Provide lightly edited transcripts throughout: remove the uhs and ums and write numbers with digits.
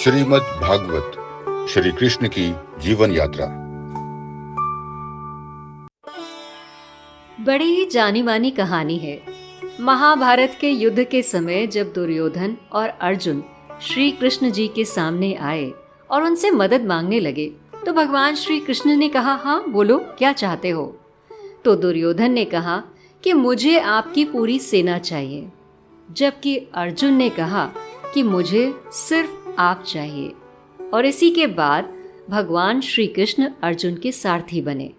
श्रीमद् भागवत श्री कृष्ण की जीवन यात्रा। बड़ी ही जानी मानी कहानी है। महाभारत के युद्ध के समय जब दुर्योधन और अर्जुन श्री कृष्ण जी के सामने आए और उनसे मदद मांगने लगे तो भगवान श्री कृष्ण ने कहा, हाँ बोलो, क्या चाहते हो। तो दुर्योधन ने कहा कि मुझे आपकी पूरी सेना चाहिए, जबकि अर्जुन ने कहा कि मुझे सिर्फ आप चाहिए। और इसी के बाद भगवान श्री कृष्ण अर्जुन के सारथी बने।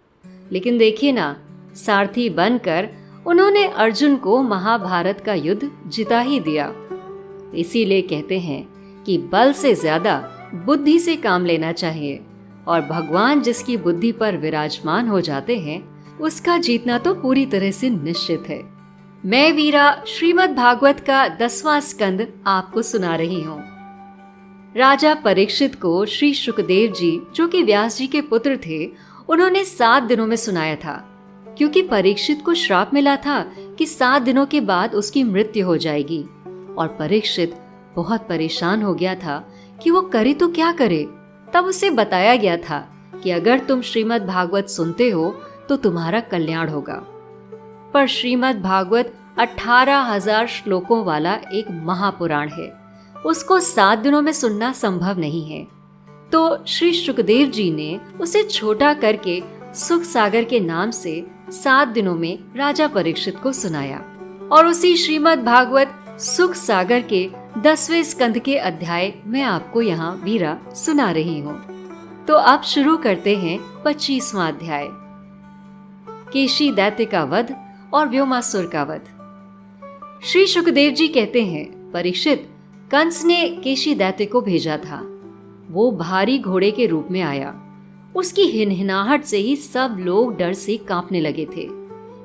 लेकिन देखिए ना, सारथी बनकर उन्होंने अर्जुन को महाभारत का युद्ध जिता ही दिया। इसीलिए कहते हैं कि बल से ज्यादा बुद्धि से काम लेना चाहिए, और भगवान जिसकी बुद्धि पर विराजमान हो जाते हैं उसका जीतना तो पूरी तरह से निश्चित है। मैं वीरा श्रीमद् भागवत का 10वां स्कंद आपको सुना रही हूँ। राजा परीक्षित को श्री शुकदेव जी, जो कि व्यास जी के पुत्र थे, उन्होंने 7 दिनों में सुनाया था, क्योंकि परीक्षित को श्राप मिला था कि 7 दिनों के बाद उसकी मृत्यु हो जाएगी। और परीक्षित बहुत परेशान हो गया था कि वो करे तो क्या करे। तब उसे बताया गया था कि अगर तुम श्रीमद् भागवत सुनते हो तो तुम्हारा कल्याण होगा। पर श्रीमद् भागवत 18,000 श्लोकों वाला एक महापुराण है, उसको 7 दिनों में सुनना संभव नहीं है। तो श्री शुकदेव जी ने उसे छोटा करके सुख सागर के नाम से 7 दिनों में राजा परीक्षित को सुनाया। और उसी श्रीमद् भागवत सुख सागर के 10वें स्कंद के अध्याय मैं आपको यहाँ वीरा सुना रही हूँ। तो अब शुरू करते हैं 25वां अध्याय, केशी दैत्य का वध और व्योमासुर का वध। श्री शुकदेव जी कहते हैं, परीक्षित, कंस ने केशी दैत्य को भेजा था। वो भारी घोड़े के रूप में आया। उसकी हिनहिनाहट से ही सब लोग डर से कांपने लगे थे।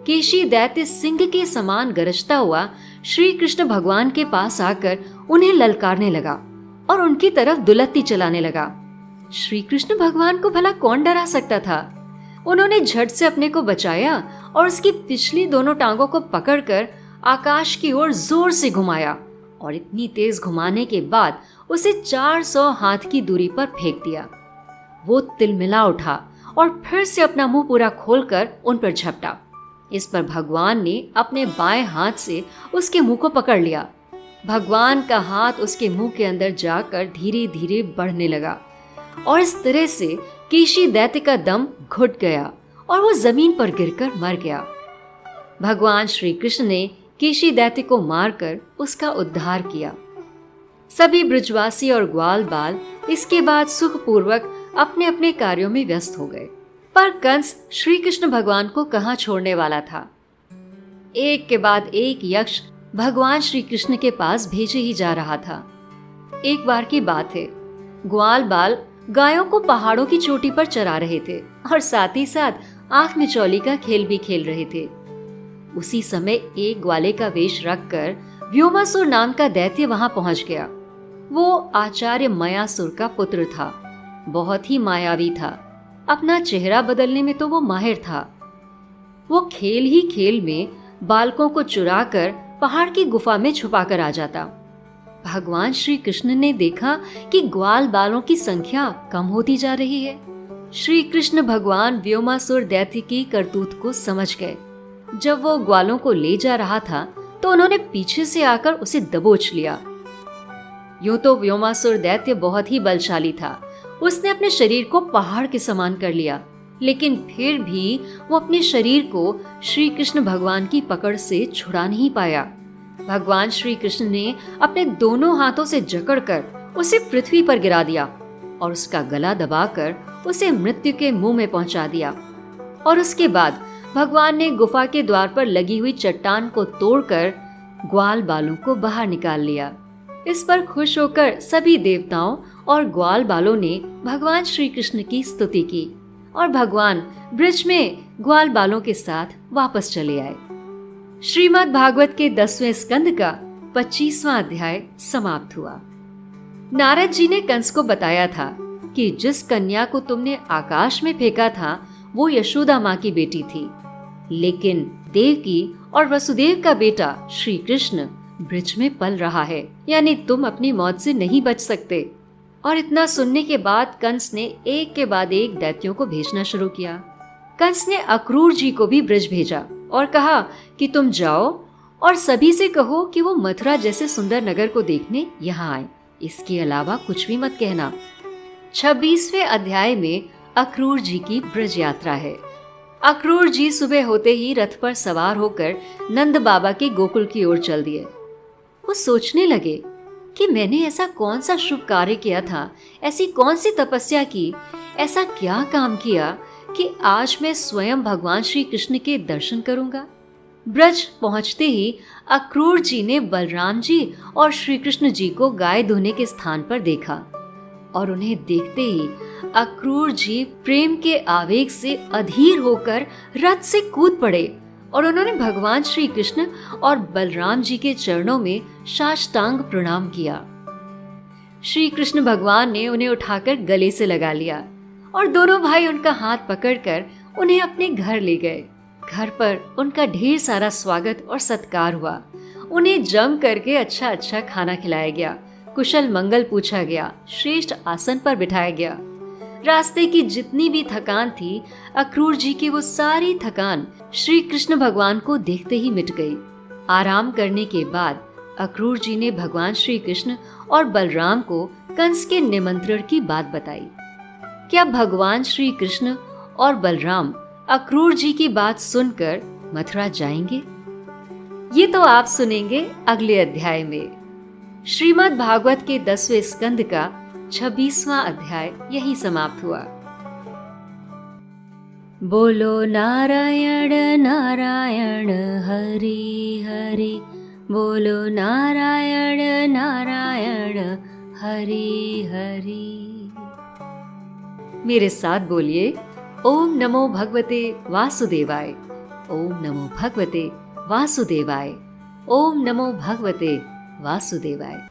केशी दैत्य सिंह के समान गरजता हुआ श्री कृष्ण भगवान के पास आकर उन्हें ललकारने लगा और उनकी तरफ दुलत्ती चलाने लगा। श्री कृष्ण भगवान को भला कौन डरा सकता था। उन्होंने झट से अपने को बचाया और उसकी पिछली दोनों टांगों को पकड़कर आकाश की ओर जोर से घुमाया, और इतनी तेज घुमाने के बाद उसे 400 हाथ की दूरी पर फेंक दिया। वो तिलमिला उठा और फिर से अपना मुंह पूरा खोलकर उन पर झपटा। इस पर भगवान ने अपने बाएं हाथ से उसके मुंह को पकड़ लिया। भगवान का हाथ उसके मुंह के अंदर जाकर धीरे धीरे बढ़ने लगा, और इस तरह से केशी दैत्य का दम घुट गया और वो जमीन पर गिरकर मर गया। भगवान श्री कृष्ण ने केशी दैत्य को मारकर उसका उद्धार किया। सभी ब्रजवासी और ग्वाल बाल इसके बाद सुखपूर्वक अपने अपने कार्यों में व्यस्त हो गए। पर कंस श्री कृष्ण भगवान को कहाँ छोड़ने वाला था। एक के बाद एक यक्ष भगवान श्री कृष्ण के पास भेजे ही जा रहा था। एक बार की बात है, ग्वाल बाल गायों को पहाड़ों की चोटी पर चरा रहे थे और साथ ही साथ आंख मिचौली का खेल भी खेल रहे थे। उसी समय एक ग्वाले का वेश रखकर व्योमासुर नाम का दैत्य वहां पहुंच गया। वो आचार्य मयासुर का पुत्र था, बहुत ही मायावी था। अपना चेहरा बदलने में तो वो माहिर था। वो खेल ही खेल में बालकों को चुराकर पहाड़ की गुफा में छुपाकर आ जाता। भगवान श्री कृष्ण ने देखा कि ग्वाल बालों की संख्या कम होती जा रही है। श्री कृष्ण भगवान व्योमासुर दैत्य की करतूत को समझ गए। जब वो ग्वालों को ले जा रहा था तो उन्होंने पीछे से आकर उसे दबोच लिया। यूं तो व्योमासुर दैत्य बहुत ही बलशाली था। उसने अपने शरीर को पहाड़ के समान कर लिया, लेकिन फिर भी वो अपने शरीर को श्री कृष्ण भगवान की पकड़ से छुड़ा नहीं पाया। भगवान श्री कृष्ण ने अपने दोनों हाथों से जकड़कर उसे पृथ्वी पर गिरा दिया और उसका गला दबाकर उसे मृत्यु के मुंह में पहुंचा दिया। और उसके बाद भगवान ने गुफा के द्वार पर लगी हुई चट्टान को तोड़कर ग्वाल बालों को बाहर निकाल लिया। इस पर खुश होकर सभी देवताओं और ग्वाल बालों ने भगवान श्री कृष्ण की स्तुति की और भगवान ब्रिज में ग्वाल बालों के साथ वापस चले आए। श्रीमद् भागवत के 10वें स्कंद का 25वां अध्याय समाप्त हुआ। नारद जी ने कंस को बताया था कि जिस कन्या को तुमने आकाश में फेंका था वो यशोदा माँ की बेटी थी, लेकिन देवकी और वसुदेव का बेटा श्री कृष्ण ब्रिज में पल रहा है, यानी तुम अपनी मौत से नहीं बच सकते। और इतना सुनने के बाद कंस ने एक के बाद एक दैत्यों को भेजना शुरू किया। कंस ने अक्रूर जी को भी ब्रज भेजा और कहा कि तुम जाओ और सभी से कहो कि वो मथुरा जैसे सुंदर नगर को देखने यहाँ आए। इसके अलावा कुछ भी मत कहना। 26वें अध्याय में अक्रूर जी की ब्रज यात्रा है। अक्रूर जी सुबह होते ही रथ पर सवार होकर नंद बाबा के गोकुल की ओर चल दिए। वो सोचने लगे कि मैंने ऐसा कौन सा शुभ कार्य किया था, ऐसी कौन सी तपस्या की, ऐसा क्या काम किया कि आज मैं स्वयं भगवान श्री कृष्ण के दर्शन करूंगा। ब्रज पहुंचते ही अक्रूर जी ने बलराम जी और श्री कृष्ण जी को गाय धोने के स्थान पर देखा और उन्हें देखते ही अक्रूर जी प्रेम के आवेग से अधीर होकर रथ से कूद पड़े और उन्होंने भगवान श्री कृष्ण और बलराम जी के चरणों में साष्टांग प्रणाम किया। श्री कृष्ण भगवान ने उन्हें उठाकर गले से लगा लिया और दोनों भाई उनका हाथ पकड़कर उन्हें अपने घर ले गए। घर पर उनका ढेर सारा स्वागत और सत्कार हुआ। उन्हें जम करके अच्छा अच्छा खाना खिलाया गया, कुशल मंगल पूछा गया, श्रेष्ठ आसन पर बिठाया गया। रास्ते की जितनी भी थकान थी, अक्रूर जी की वो सारी थकान श्री कृष्ण भगवान को देखते ही मिट गई। आराम करने के बाद अक्रूर जी ने भगवान श्री कृष्ण और बलराम को कंस के निमंत्रण की बात बताई। क्या भगवान श्री कृष्ण और बलराम अक्रूर जी की बात सुनकर मथुरा जाएंगे? ये तो आप सुनेंगे अगले अध्याय में। श्रीमद् भागवत के 10वें स्कंद का 26वां अध्याय यही समाप्त हुआ। बोलो नारायण नारायण हरि हरि, बोलो नारायण नारायण हरि हरि। मेरे साथ बोलिए, ओम नमो भगवते वासुदेवाय, ओम नमो भगवते वासुदेवाय, ओम नमो भगवते वासुदेवाय।